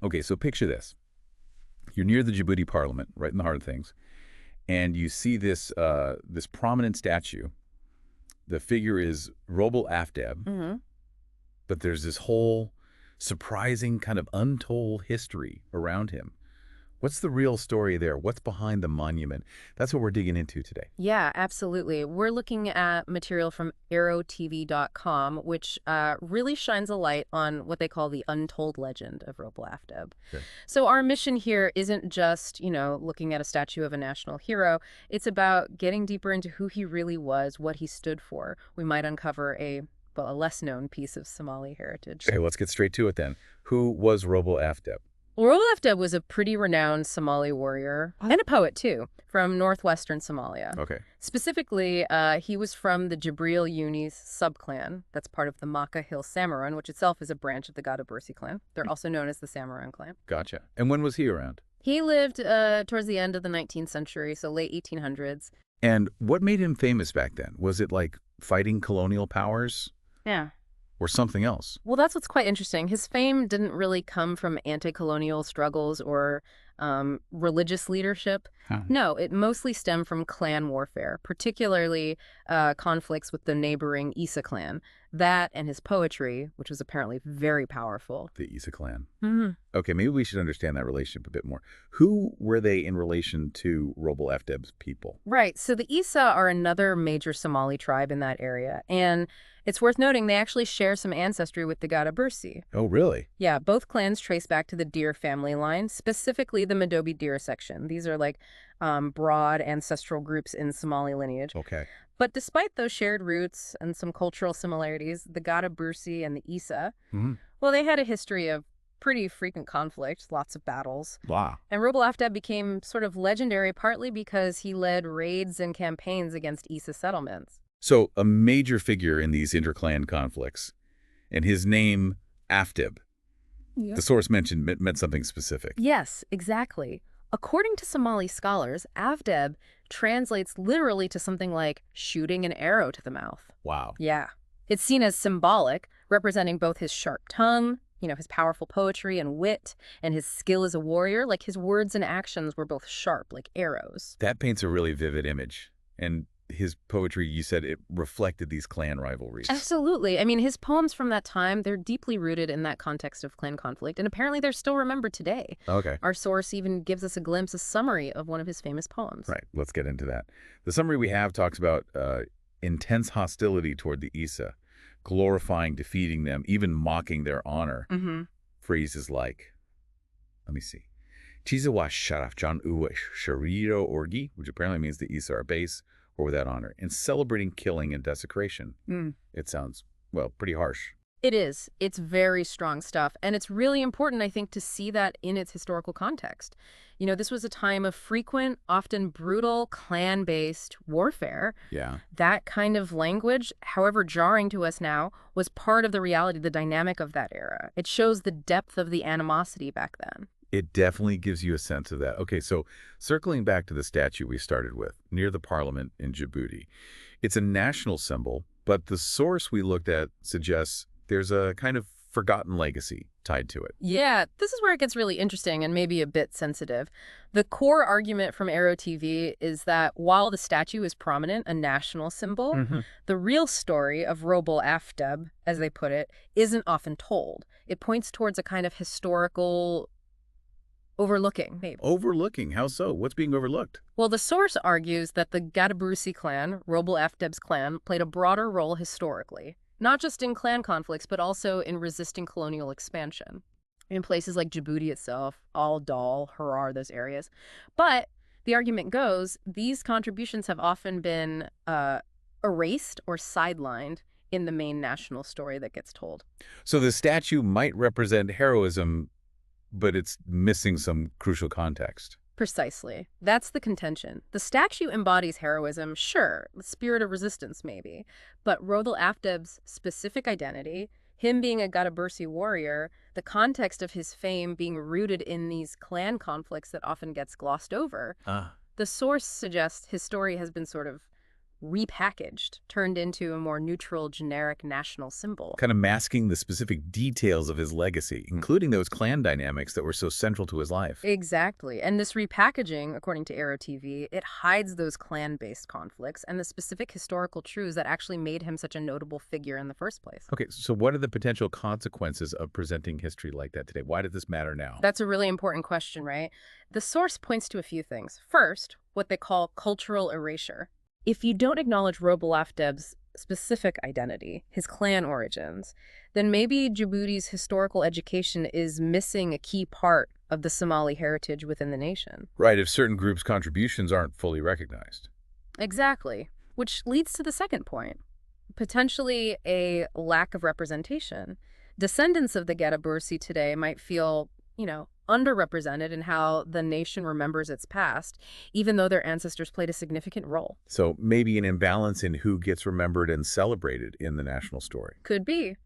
Okay, so picture this. You're near the Djibouti parliament, right in the heart of things, and you see this prominent statue. The figure is Roble Afdeb, Hmm. but there's this whole surprising kind of untold history around him. What's the real story there? What's behind the monument? That's what we're digging into today. Yeah, absolutely. We're looking at material from Ayrotv.com, which really shines a light on what they call the untold legend of Roble Afdeb. Okay. So our mission here isn't just, looking at a statue of a national hero. It's about getting deeper into who he really was, what he stood for. We might uncover a less-known piece of Somali heritage. Okay, let's get straight to it then. Who was Roble Afdeb? Roble Afdeb was a pretty renowned Somali warrior and a poet, too, from Northwestern Somalia. Okay. Specifically, he was from the Jibril Yunis subclan. That's part of the Maka Hill Samarun, which itself is a branch of the Gadabursi clan. They're also known as the Samarun clan. Gotcha. And when was he around? He lived towards the end of the 19th century, so late 1800s. And what made him famous back then? Was it like fighting colonial powers Yeah. or something else? Well, that's what's quite interesting. His fame didn't really come from anti-colonial struggles or religious leadership. Huh. No, it mostly stemmed from clan warfare, particularly conflicts with the neighboring Issa clan. That and his poetry, which was apparently very powerful. The Issa clan. Hmm. Okay, maybe we should understand that relationship a bit more. Who were they in relation to Roble Afdeb's people? Right. So the Issa are another major Somali tribe in that area. And it's worth noting they actually share some ancestry with the Gadabursi. Oh, really? Yeah, both clans trace back to the Deer family line, specifically the Madobi Deer section. These are like broad ancestral groups in Somali lineage. Okay. But despite those shared roots and some cultural similarities, the Gadabursi and the Issa, Mm-hmm. well, they had a history of pretty frequent conflict, lots of battles. Wow. And Roble Afdeb became sort of legendary partly because he led raids and campaigns against Issa settlements. So a major figure in these interclan conflicts, and his name, Afdeb, Yeah. the source mentioned meant something specific. Yes, exactly. According to Somali scholars, Afdeb translates literally to something like shooting an arrow to the mouth. Wow. Yeah. It's seen as symbolic, representing both his sharp tongue, his powerful poetry and wit, and his skill as a warrior. Like his words and actions were both sharp, like arrows. That paints a really vivid image. And his poetry, you said it reflected these clan rivalries. Absolutely. I mean, his poems from that time, they're deeply rooted in that context of clan conflict, and apparently they're still remembered today. Okay. Our source even gives us a summary of one of his famous poems. Right. Let's get into that. The summary we have talks about intense hostility toward the Issa, glorifying defeating them, even mocking their honor. Mm-hmm. Phrases like, let me see, Chizawa Sharaf John Uwa Shariro Orgi, which apparently means the Issa are base or without honor, and celebrating killing and desecration. It sounds, well, pretty harsh. It is. It's very strong stuff. And it's really important, I think, to see that in its historical context. This was a time of frequent, often brutal, clan-based warfare. Yeah. That kind of language, however jarring to us now, was part of the reality, the dynamic of that era. It shows the depth of the animosity back then. It definitely gives you a sense of that. Okay, so circling back to the statue we started with, near the parliament in Djibouti, it's a national symbol, but the source we looked at suggests there's a kind of forgotten legacy tied to it. Yeah, this is where it gets really interesting and maybe a bit sensitive. The core argument from Ayrotv is that while the statue is prominent, a national symbol, the real story of Roble Afdeb, as they put it, isn't often told. It points towards a kind of historical overlooking, maybe. Overlooking? How so? What's being overlooked? Well, the source argues that the Gadabursi clan, Roble Afdeb's clan, played a broader role historically, not just in clan conflicts, but also in resisting colonial expansion in places like Djibouti itself, Al Dal, Harar, those areas. But the argument goes, these contributions have often been erased or sidelined in the main national story that gets told. So the statue might represent heroism, but it's missing some crucial context. Precisely. That's the contention. The statue embodies heroism, sure, the spirit of resistance maybe, but Roble Afdeb's specific identity, him being a Gadabursi warrior, the context of his fame being rooted in these clan conflicts that often gets glossed over, the source suggests his story has been sort of repackaged, turned into a more neutral, generic national symbol. Kind of masking the specific details of his legacy, including those clan dynamics that were so central to his life. Exactly. And this repackaging, according to Ayrotv, it hides those clan-based conflicts and the specific historical truths that actually made him such a notable figure in the first place. Okay, so what are the potential consequences of presenting history like that today? Why does this matter now? That's a really important question, right? The source points to a few things. First, what they call cultural erasure. If you don't acknowledge Roble Afdeb's specific identity, his clan origins, then maybe Djibouti's historical education is missing a key part of the Somali heritage within the nation. Right, if certain groups' contributions aren't fully recognized. Exactly. Which leads to the second point, potentially a lack of representation. Descendants of the Gadabursi today might feel, underrepresented in how the nation remembers its past, even though their ancestors played a significant role. So maybe an imbalance in who gets remembered and celebrated in the national story. Could be.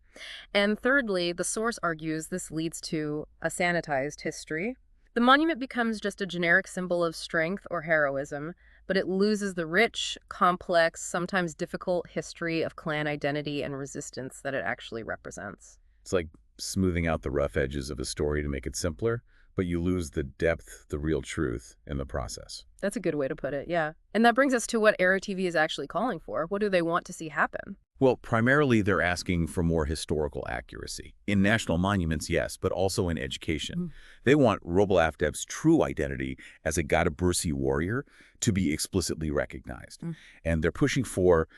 And thirdly, the source argues this leads to a sanitized history. The monument becomes just a generic symbol of strength or heroism, but it loses the rich, complex, sometimes difficult history of clan identity and resistance that it actually represents. It's like smoothing out the rough edges of a story to make it simpler, but you lose the depth, the real truth in the process. That's a good way to put it, yeah. And that brings us to what Ayrotv is actually calling for. What do they want to see happen? Well, primarily they're asking for more historical accuracy. In national monuments, yes, but also in education. They want Roble Afdeb's true identity as a Gadabursi warrior to be explicitly recognized. And they're pushing for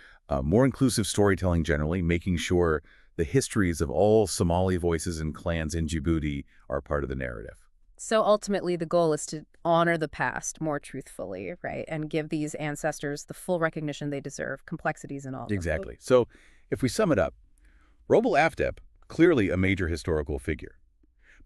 more inclusive storytelling generally, making sure the histories of all Somali voices and clans in Djibouti are part of the narrative. So ultimately, the goal is to honor the past more truthfully, right? And give these ancestors the full recognition they deserve, complexities and all. Exactly. So if we sum it up, Roble Afdeb, clearly a major historical figure.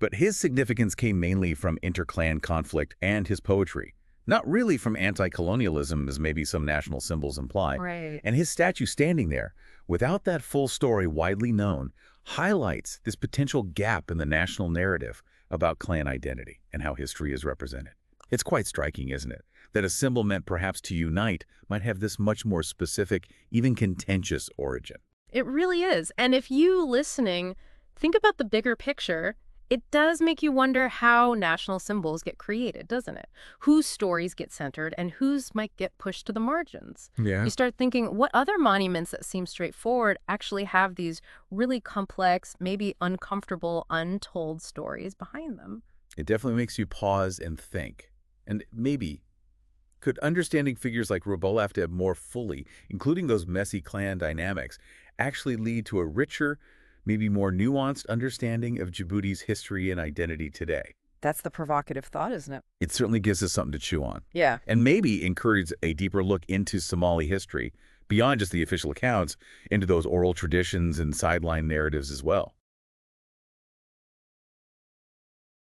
But his significance came mainly from interclan conflict and his poetry, not really from anti-colonialism as maybe some national symbols imply. Right. And his statue standing there, without that full story widely known, highlights this potential gap in the national narrative about clan identity and how history is represented. It's quite striking, isn't it, that a symbol meant perhaps to unite might have this much more specific, even contentious origin. It really is. And if you listening, think about the bigger picture, it does make you wonder how national symbols get created, doesn't it? Whose stories get centered and whose might get pushed to the margins. Yeah. You start thinking, what other monuments that seem straightforward actually have these really complex, maybe uncomfortable, untold stories behind them? It definitely makes you pause and think. And maybe, could understanding figures like Roble Afdeb more fully, including those messy clan dynamics, actually lead to a richer, maybe more nuanced understanding of Djibouti's history and identity today? That's the provocative thought, isn't it? It certainly gives us something to chew on. Yeah. And maybe encourage a deeper look into Somali history, beyond just the official accounts, into those oral traditions and sideline narratives as well.